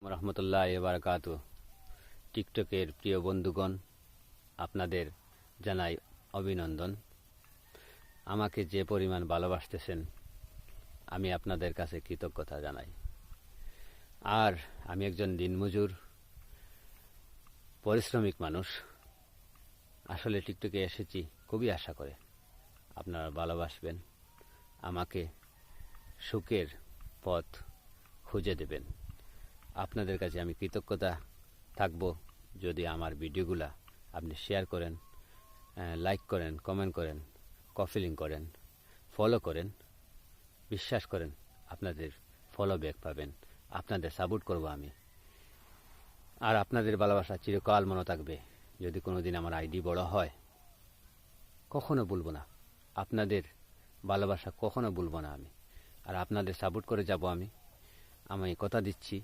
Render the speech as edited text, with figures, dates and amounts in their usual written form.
রহমতুল্লাহ বারাকাত। টিকটকের প্রিয় বন্ধুগণ, আপনাদের জানাই অভিনন্দন। আমাকে যে পরিমাণ ভালোবাসতেছেন, আমি আপনাদের কাছে কৃতজ্ঞতা জানাই। আর আমি একজন দিনমজুর পরিশ্রমিক মানুষ। আসলে টিকটকে এসেছি খুবই আশা করে আপনারা ভালোবাসবেন, আমাকে সুখের পথ খুঁজে দেবেন। আপনাদের কাছে আমি কৃতজ্ঞতা থাকব যদি আমার ভিডিওগুলা আপনি শেয়ার করেন, লাইক করেন, কমেন্ট করেন, কপিলিং করেন, ফলো করেন। বিশ্বাস করেন আপনাদের ফলো ব্যাক পাবেন, আপনাদের সাপোর্ট করব আমি। আর আপনাদের ভালোবাসা চিরকাল মনে থাকবে। যদি কোনোদিন আমার আইডি বড় হয়, কখনো ভুলবো না আপনাদের ভালোবাসা, কখনো ভুলবো না আমি। আর আপনাদের সাপোর্ট করে যাব আমি কথা দিচ্ছি।